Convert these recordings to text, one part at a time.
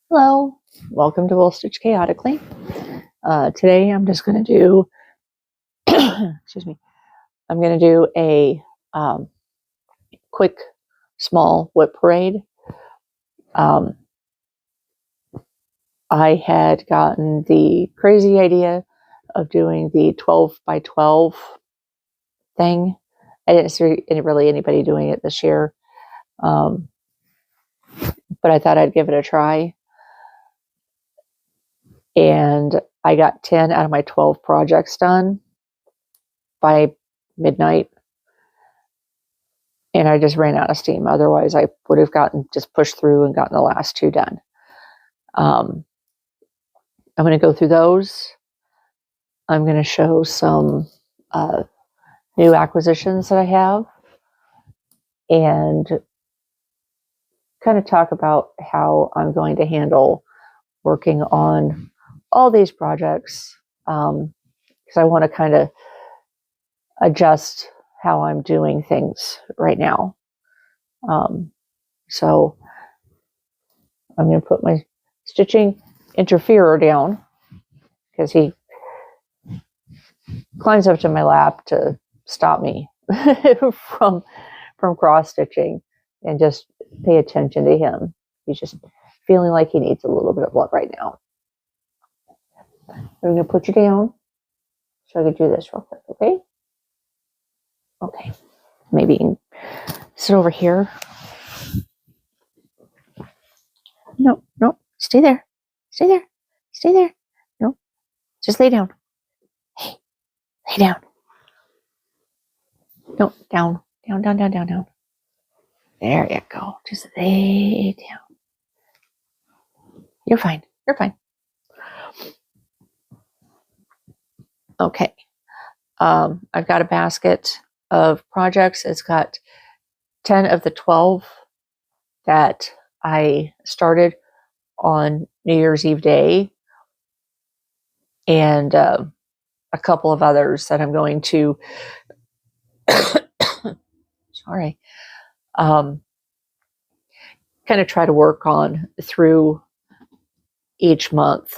Hello, welcome to Will Stitch Chaotically. Today I'm just going to do, excuse me, I'm going to do a quick, small WIP parade. I had gotten the crazy idea of doing the 12 by 12 thing. I didn't see really anybody doing it this year, but I thought I'd give it a try. And I got 10 out of my 12 projects done by midnight. And I just ran out of steam. Otherwise, I would have just pushed through and gotten the last two done. I'm going to go through those. I'm going to show some new acquisitions that I have and kind of talk about how I'm going to handle working on all these projects, because I want to kind of adjust how I'm doing things right now. So I'm going to put my stitching interferer down because he climbs up to my lap to stop me from cross stitching, and just pay attention to him. He's just feeling like he needs a little bit of love right now. I'm going to put you down so I can do this real quick, okay? Okay. Maybe you can sit over here. No, stay there. Stay there. Stay there. No, just lay down. Hey, lay down. No, down. Down. There you go. Just lay down. You're fine. Okay. I've got a basket of projects. It's got 10 of the 12 that I started on New Year's Eve day, and a couple of others that I'm going to sorry, kind of try to work on through each month,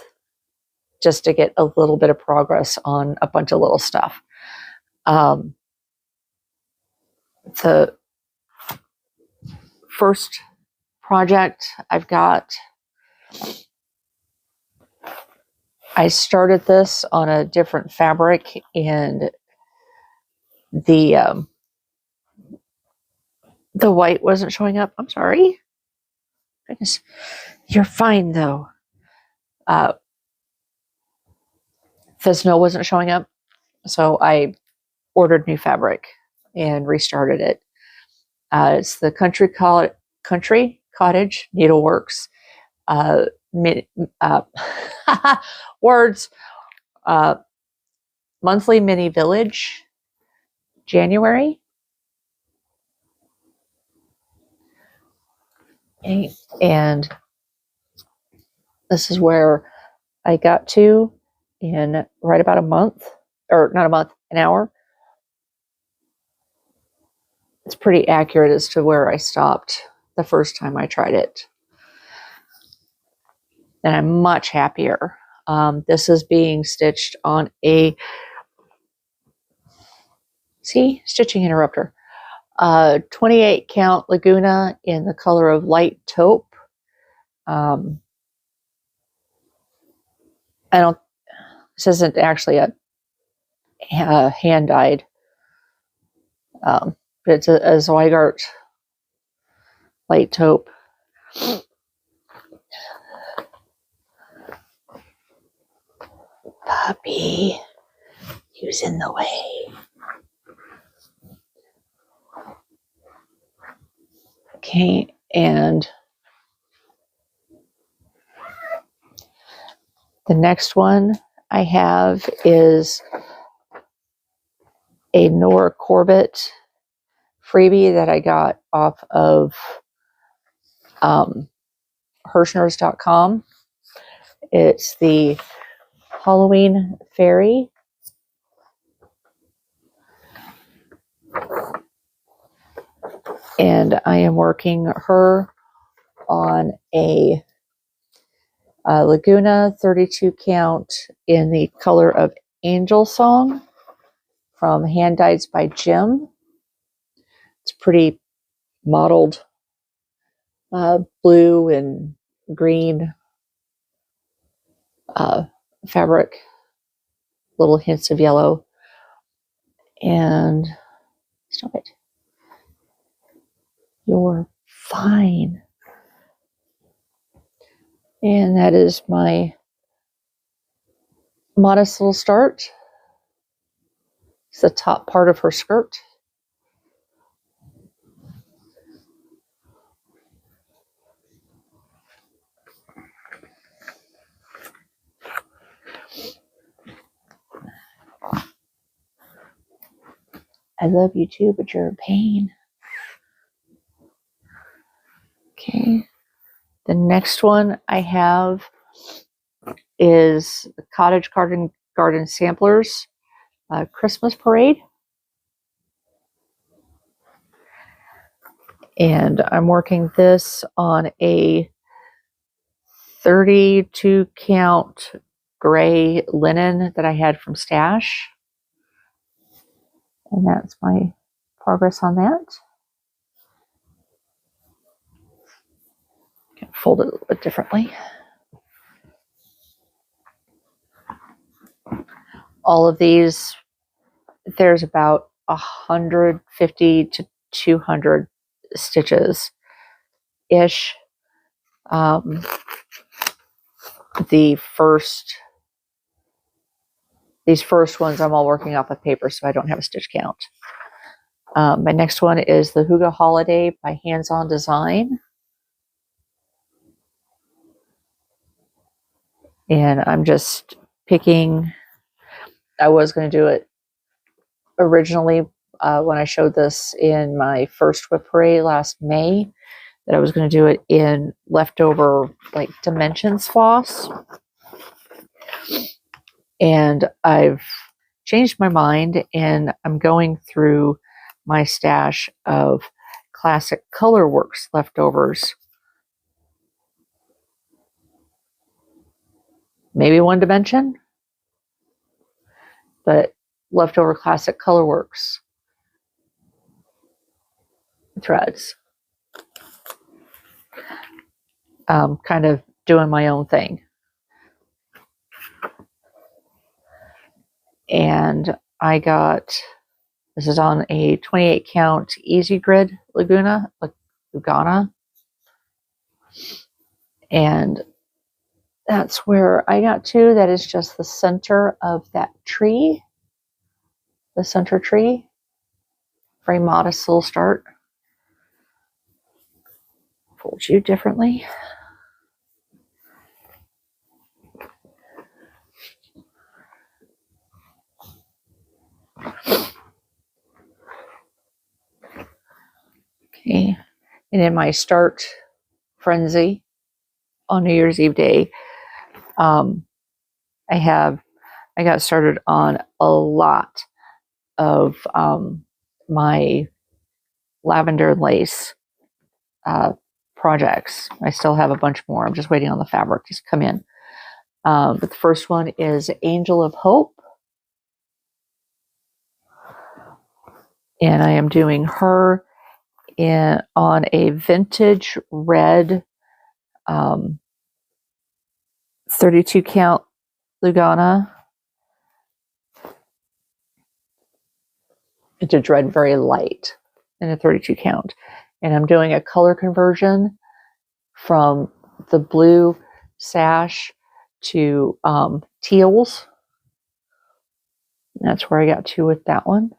just to get a little bit of progress on a bunch of little stuff. The first project I've got, I started this on a different fabric, and the white wasn't showing up. I'm sorry. Goodness. You're fine though. The snow wasn't showing up, so I ordered new fabric and restarted it. It's the Country Cottage Needleworks words monthly mini village January. And this is where I got to in right about a month, or not a month, an hour. It's pretty accurate as to where I stopped the first time I tried it. And I'm much happier. This is being stitched on a, stitching interrupter, 28 count Laguna in the color of light taupe. This isn't actually a hand dyed, but it's a Zweigart light taupe. Puppy, who's in the way? Okay, and the next one I have is a Nora Corbett freebie that I got off of Hirschners.com. It's the Halloween Fairy. And I am working her on a Laguna 32 count in the color of Angel Song from Hand Dyes by Jim. It's pretty mottled blue and green fabric, little hints of yellow. And stop it. You're fine. And that is my modest little start. It's the top part of her skirt. I love you too, but you're a pain. Okay. The next one I have is Cottage Garden Samplers Christmas Parade. And I'm working this on a 32 count gray linen that I had from Stash. And that's my progress on that. Fold it a little bit differently. All of these, there's about 150 to 200 stitches ish. These first ones I'm all working off of paper, so I don't have a stitch count. My next one is the Huga Holiday by Hands On Design. And I'm just picking, I was going to do it originally when I showed this in my first WIP Parade last May, that I was going to do it in leftover like dimensions floss. And I've changed my mind and I'm going through my stash of classic Colorworks leftovers. Maybe one dimension, but leftover classic Colorworks threads. Kind of doing my own thing. And I got, this is on a 28 count Easy Grid Laguna. And that's where I got to. That is just the center of that tree. The center tree. Very modest little start. Fold you differently. Okay. And in my start frenzy on New Year's Eve day, I got started on a lot of my lavender lace projects. I still have a bunch more. I'm just waiting on the fabric to come in. But the first one is Angel of Hope. And I am doing her on a vintage red 32 count Lugana. Vintage red, very light in a 32 count. And I'm doing a color conversion from the blue sash to teals. And that's where I got to with that one.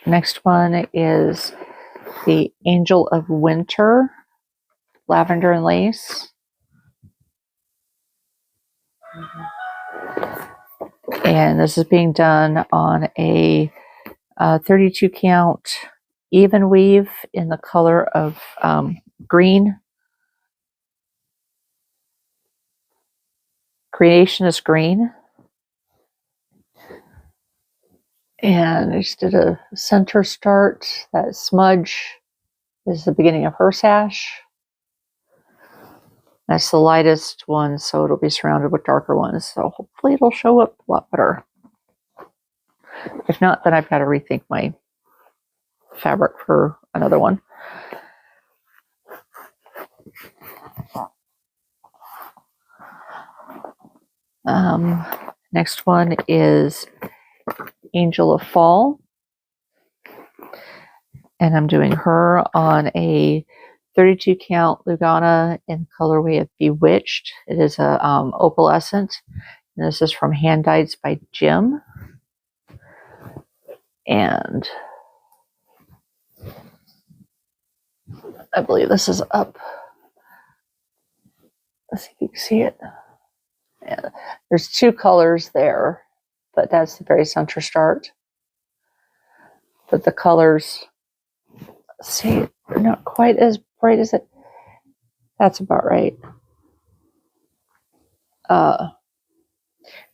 Next one is the Angel of Winter, lavender and lace. And this is being done on a 32 count even weave in the color of green. Creationist green. And I just did a center start. That smudge is the beginning of her sash. That's the lightest one, so it'll be surrounded with darker ones. So hopefully it'll show up a lot better. If not, then I've got to rethink my fabric for another one. Next one is Angel of Fall. And I'm doing her on a 32 count Lugana in colorway of Bewitched. It is a opalescent. And this is from Hand Dyes by Jim. And I believe this is up. Let's see if you can see it. Yeah. There's two colors there, but that's the very center start. But the colors, see, they're not quite as bright as it. That's about right.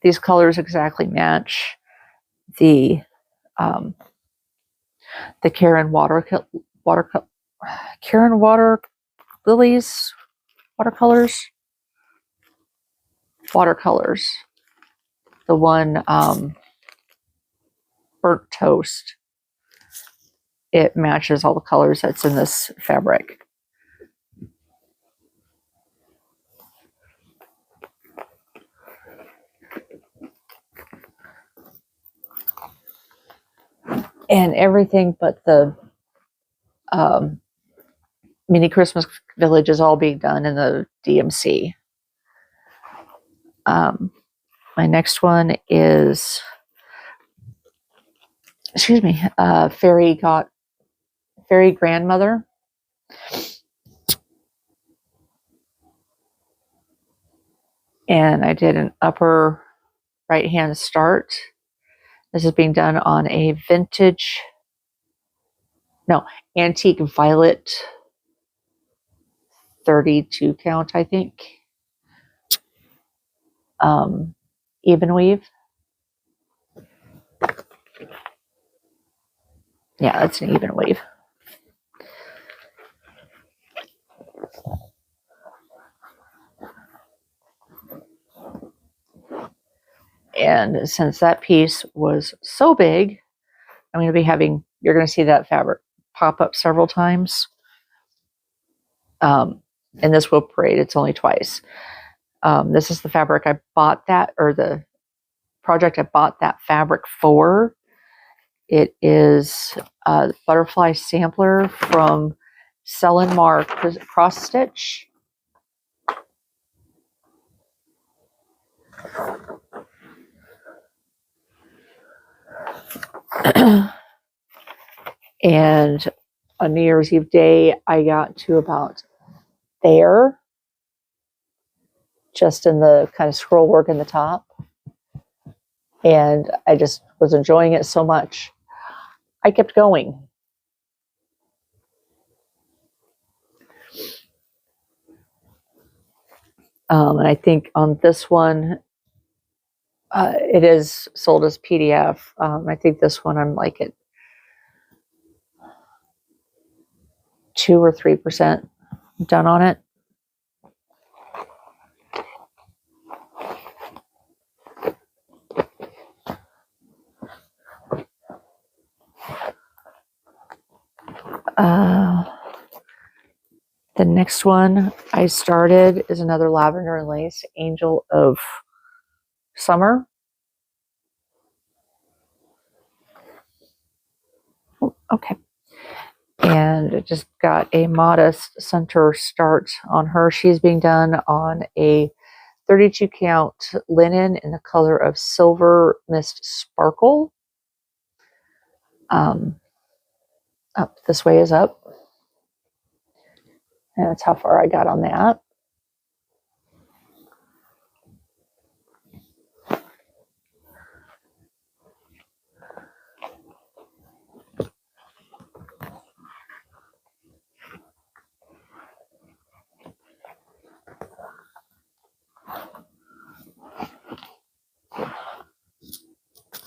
These colors exactly match the Karen Karen Water Lilies watercolors. The one Burnt Toast. It matches all the colors that's in this fabric. And everything but the mini Christmas village is all being done in the DMC. My next one is, Fairy Grandmother. And I did an upper right hand start. This is being done on a antique violet 32 count, I think. Even weave. Yeah, that's an even weave. And since that piece was so big, I'm going to be you're going to see that fabric pop up several times. In this WIP Parade, it's only twice. This is the fabric I bought the project I bought that fabric for. It is a butterfly sampler from Sell & Mar Cross Stitch. And on New Year's Eve day, I got to about there, just in the kind of scroll work in the top. And I just was enjoying it so much, I kept going. And I think on this one, it is sold as PDF. I think this one I'm like at 2 or 3% done on it. The next one I started is another Lavender and Lace Angel of Summer. Oh, okay. And it just got a modest center start on her. She's being done on a 32 count linen in the color of Silver Mist Sparkle. Up this way is up. And that's how far I got on that.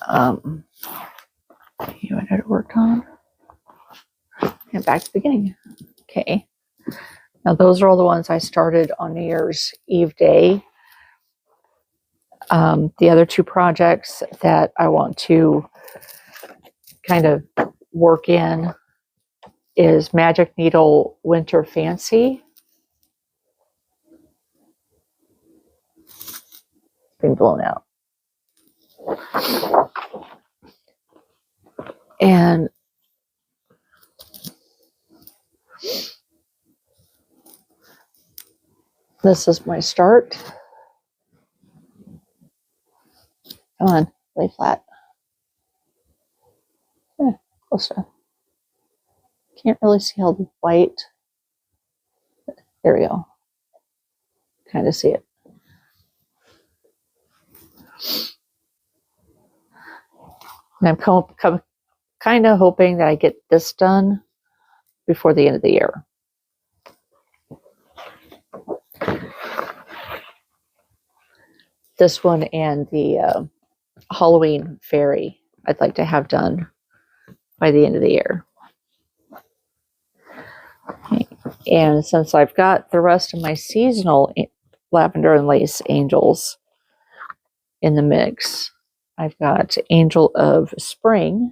You and I worked on. And back to the beginning. Okay. Now those are all the ones I started on New Year's Eve day. The other two projects that I want to kind of work in is Magic Needle Winter Fancy. Being blown out. And this is my start. Come on, lay flat. Close enough. Can't really see all the white. There we go. Kind of see it. And I'm kind of hoping that I get this done before the end of the year. This one and the Halloween fairy I'd like to have done by the end of the year. Okay. And since I've got the rest of my seasonal lavender and lace angels in the mix, I've got Angel of Spring,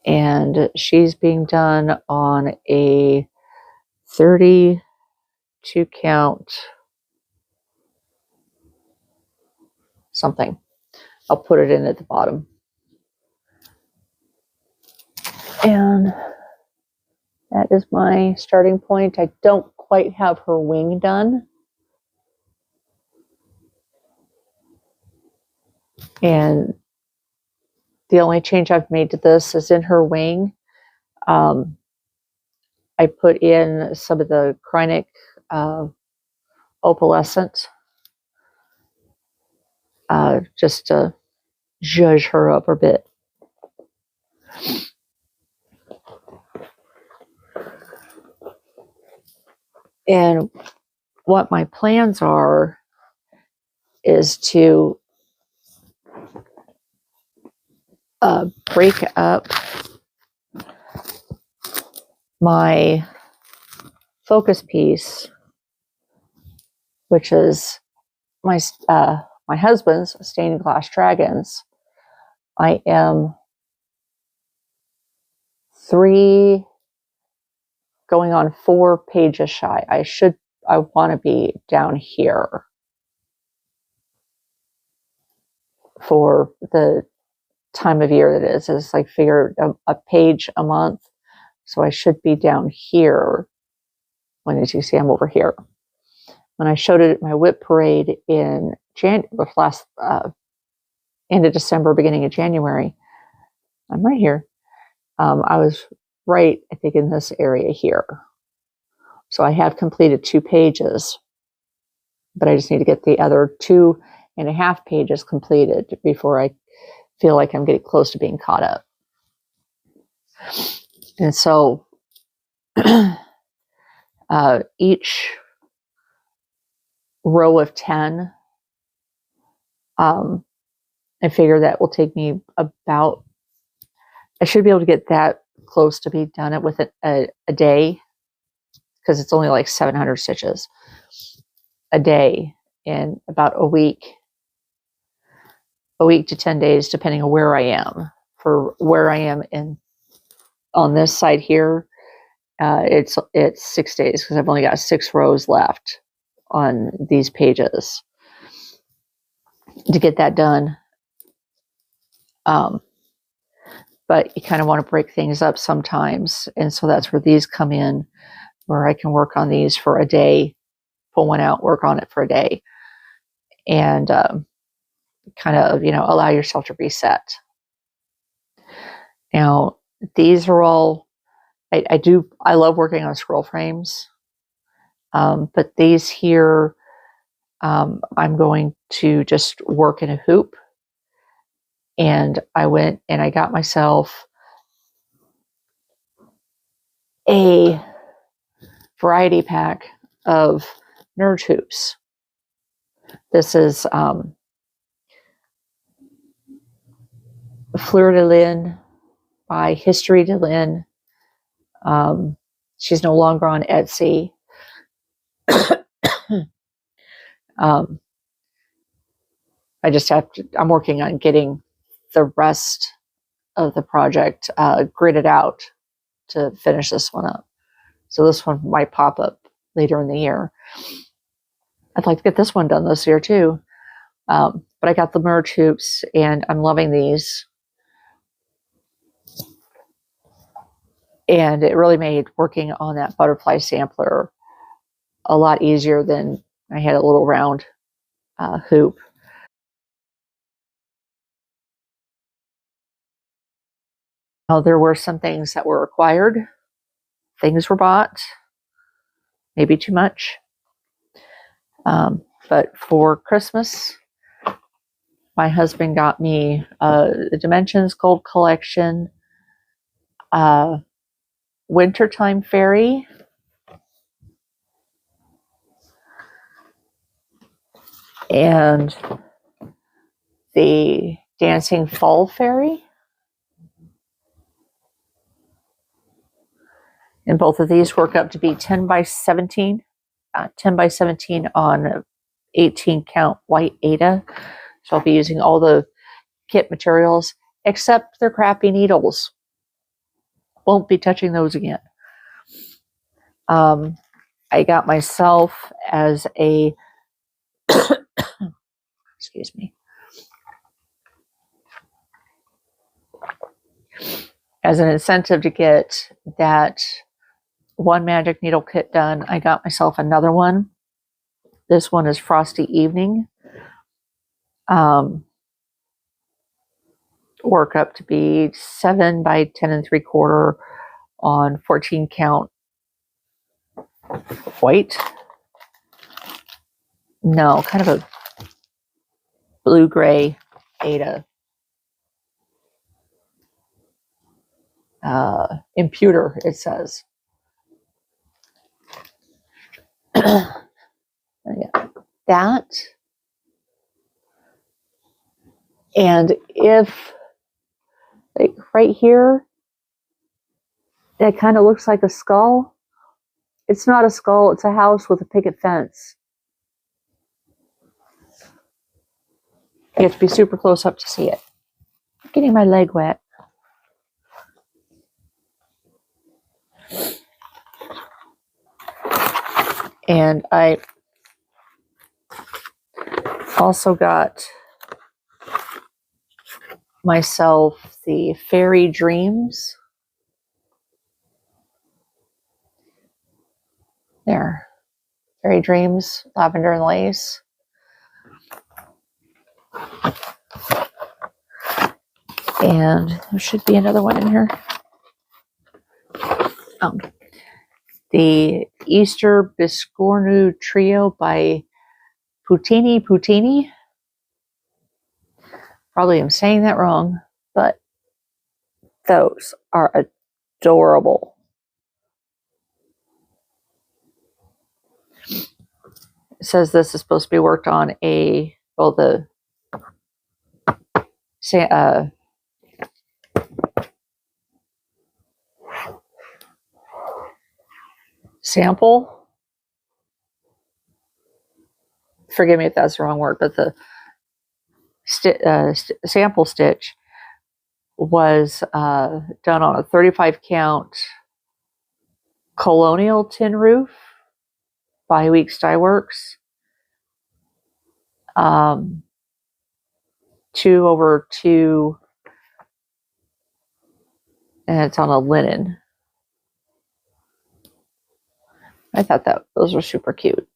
and she's being done on a 32 count something. I'll put it in at the bottom. And that is my starting point. I don't quite have her wing done. And the only change I've made to this is in her wing. I put in some of the Krynic opalescent just to zhuzh her up a bit. And what my plans are is to break up my focus piece, which is my husband's stained glass dragons. I am 3 going on 4 pages shy. I want to be down here for the time of year that it is. It's like figure a page a month. So I should be down here. When as you see, I'm over here. When I showed it at my WIP Parade in last end of December, beginning of January, I'm right here. I was right, I think, in this area here. So I have completed 2 pages, but I just need to get the other 2.5 pages completed before I feel like I'm getting close to being caught up. And so each row of 10, I figure that will take me about, I should be able to get that close to be done it with a day, because it's only like 700 stitches a day in about a week to 10 days, depending on where I am. For where I am on this side here, it's 6 days, because I've only got 6 rows left on these pages to get that done. But you kind of want to break things up sometimes, and so that's where these come in, where I can work on these for a day, pull one out, work on it for a day, and kind of, allow yourself to reset. Now, these are all, I love working on scroll frames, but these here, I'm going to just work in a hoop. And I went and I got myself a variety pack of nerd hoops. This is Fleur de Lys by History de Lynn. She's no longer on Etsy. I just have to, I'm working on getting the rest of the project gridded out to finish this one up. So this one might pop up later in the year. I'd like to get this one done this year too. But I got the merge hoops and I'm loving these. And it really made working on that butterfly sampler a lot easier than I had a little round hoop. There were some things that were required. Things were bought, maybe too much. But for Christmas, my husband got me the Dimensions Gold Collection, Wintertime Fairy, and the Dancing Fall Fairy. And both of these work up to be 10 by 17, 10 by 17 on 18 count white Aida. So I'll be using all the kit materials except their crappy needles. Won't be touching those again. I got myself as a excuse me, as an incentive to get that one magic needle kit done. I got myself another one. This one is Frosty Evening. Work up to be 7 by 10 3/4 on 14 count white. No, kind of a blue-gray Aida. Imputer, it says. Yeah, that. And if, like right here, it kind of looks like a skull. It's not a skull, it's a house with a picket fence. You have to be super close up to see it. I'm getting my leg wet. And I also got myself the Fairy Dreams. There. Fairy Dreams, Lavender and Lace. And there should be another one in here. The Easter Biscornu Trio by Putini. Probably am saying that wrong, but those are adorable. It says this is supposed to be worked on the sample. Forgive me if that's the wrong word, but the sample stitch was done on a 35 count colonial tin roof by Weeks Dye Works. 2/2, and it's on a linen. I thought that those were super cute.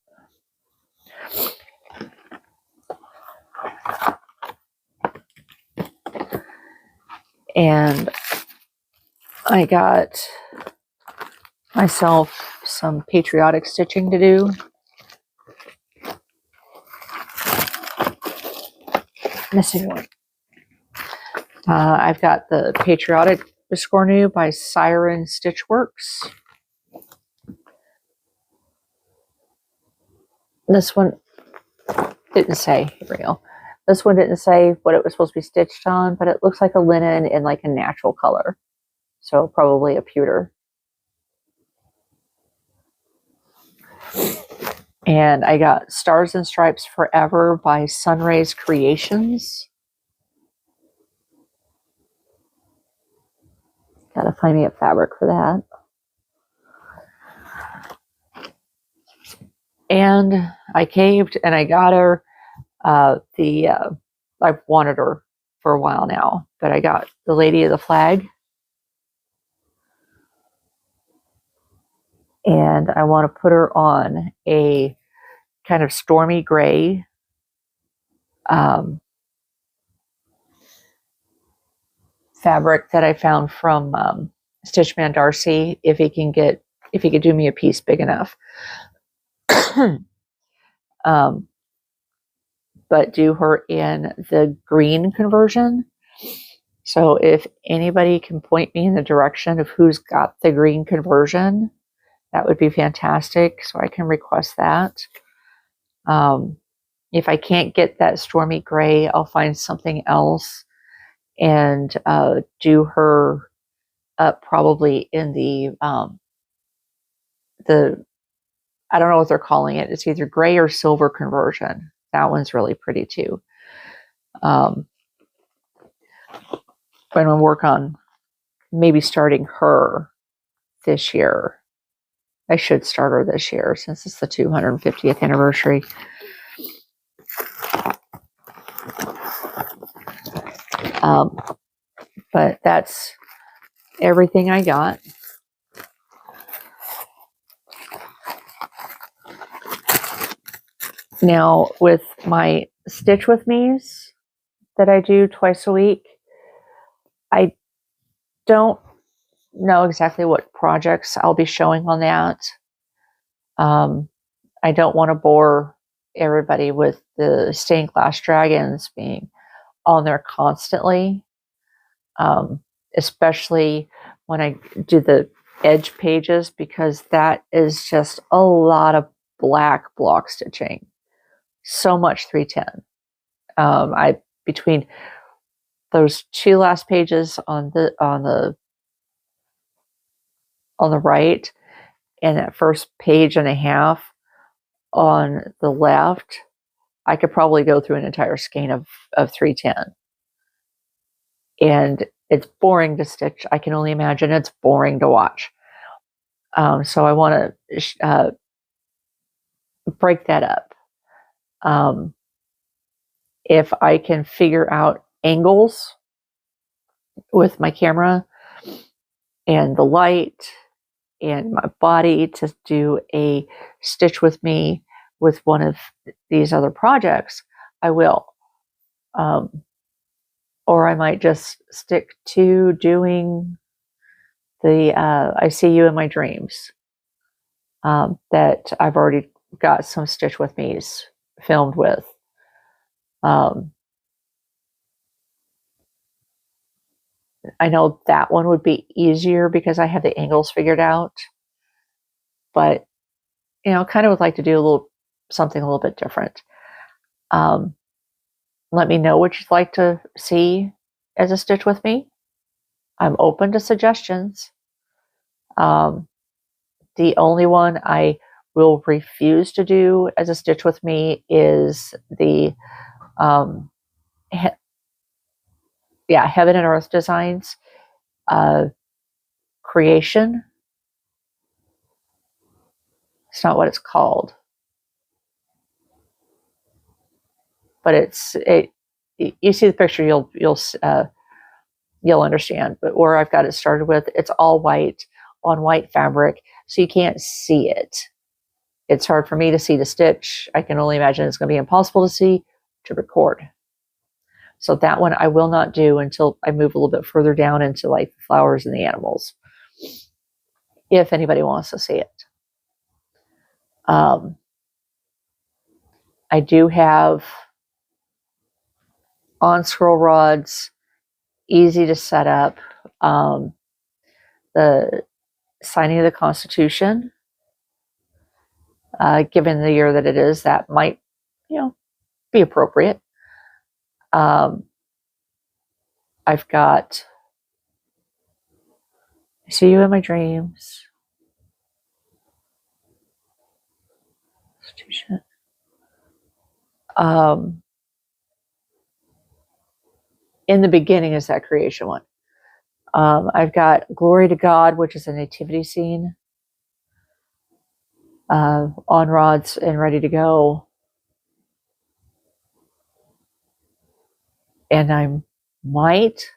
And I got myself some patriotic stitching to do. Missing one. I've got the Patriotic Biscornu by Siren Stitch Works. This one didn't say. Here we go. This one didn't say what it was supposed to be stitched on, but it looks like a linen in like a natural color. So probably a pewter. And I got Stars and Stripes Forever by Sunrays Creations. Gotta find me a fabric for that. And I caved and I got her I've wanted her for a while now, but I got the Lady of the Flag. And I want to put her on a kind of stormy gray fabric that I found from Stitchman Darcy, if he could do me a piece big enough. But do her in the green conversion. So if anybody can point me in the direction of who's got the green conversion, that would be fantastic. So I can request that. If I can't get that stormy gray, I'll find something else and do her up probably in the I don't know what they're calling it. It's either gray or silver conversion. That one's really pretty too. I'm going to work on maybe starting her this year. I should start her this year since it's the 250th anniversary. But that's everything I got. Now, with my Stitch With Me's that I do twice a week, I don't know exactly what projects I'll be showing on that. I don't want to bore everybody with the stained glass dragons being on there constantly, especially when I do the edge pages, because that is just a lot of black block stitching. So much 310. Between those two last pages on the right and that first page and a half on the left, I could probably go through an entire skein of 310. And it's boring to stitch. I can only imagine it's boring to watch. So I want to break that up. If I can figure out angles with my camera and the light and my body to do a Stitch With Me with one of these other projects, I will. Or I might just stick to doing the I See You in My Dreams that I've already got some Stitch With Me's filmed with. I know that one would be easier because I have the angles figured out, but kind of would like to do something a little bit different. Let me know what you'd like to see as a Stitch With Me. I'm open to suggestions. The only one I will refuse to do as a Stitch With Me is the Heaven and Earth Designs creation. It's not what it's called, but you see the picture, you'll understand. But where I've got it started with, it's all white on white fabric, so you can't see it. It's hard for me to see the stitch. I can only imagine it's going to be impossible to see to record. So that one I will not do until I move a little bit further down into like the flowers and the animals, if anybody wants to see it. I do have on scroll rods, easy to set up. The signing of the Constitution, given the year that it is, that might, be appropriate. I've got I See You in My Dreams. In the Beginning is that creation one. I've got Glory to God, which is a nativity scene. On Rods and Ready to Go. And I might,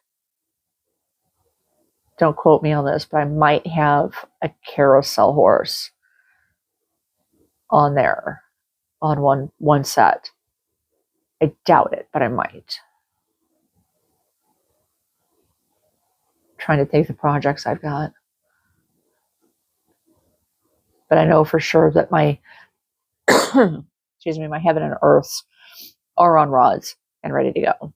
don't quote me on this, but I might have a carousel horse on there on one set. I doubt it, but I might. Trying to think the projects I've got. But I know for sure that my excuse me, my Heaven and Earths are on rods and ready to go.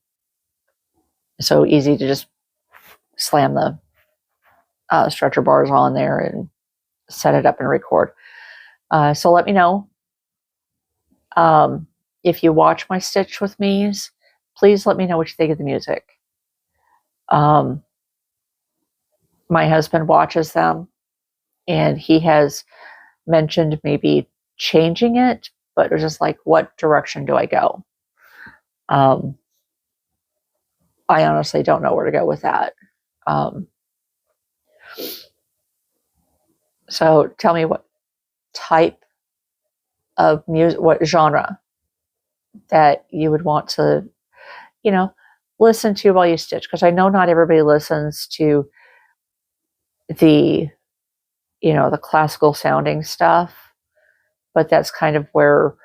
So easy to just slam the stretcher bars on there and set it up and record. So let me know. If you watch my Stitch With Me's, please let me know what you think of the music. My husband watches them, and he has mentioned maybe changing it, but it was just like, what direction do I go? I honestly don't know where to go with that. So tell me what type of music, what genre that you would want to, listen to while you stitch. Because I know not everybody listens to the, the classical sounding stuff, but that's kind of where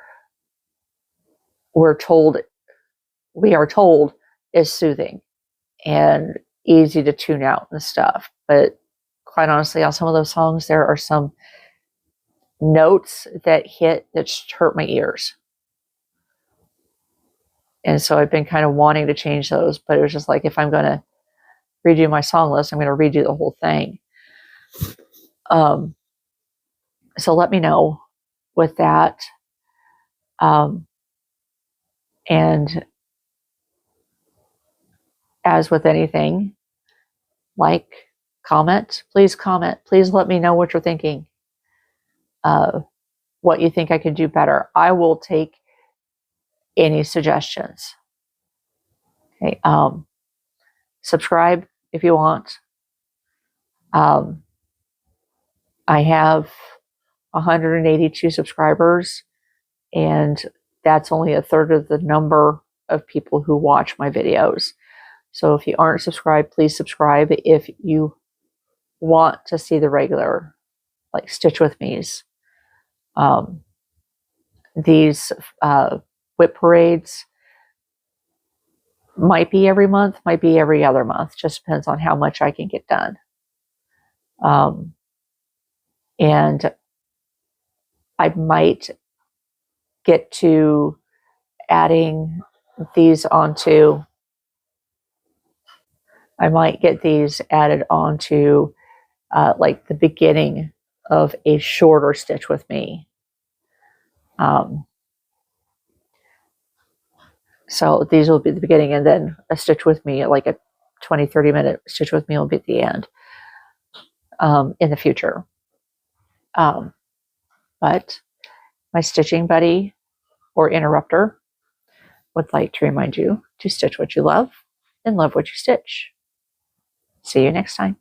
we are told is soothing and easy to tune out and stuff. But quite honestly, on some of those songs, there are some notes that just hurt my ears. And so I've been kind of wanting to change those, but it was just like, if I'm going to redo my song list, I'm going to redo the whole thing. So let me know with that. And as with anything, comment. Please let me know what you're thinking. What you think I could do better. I will take any suggestions. Okay. Subscribe if you want. I have 182 subscribers, and that's only a third of the number of people who watch my videos. So if you aren't subscribed, please subscribe if you want to see the regular, Stitch With Me's. These WIP parades might be every month, might be every other month. Just depends on how much I can get done. And I might get to adding these onto, I might get these added onto the beginning of a shorter Stitch With Me. So these will be the beginning, and then a Stitch With Me, like a 20-30 minute Stitch With Me, will be at the end in the future. But my stitching buddy or interrupter would like to remind you to stitch what you love and love what you stitch. See you next time.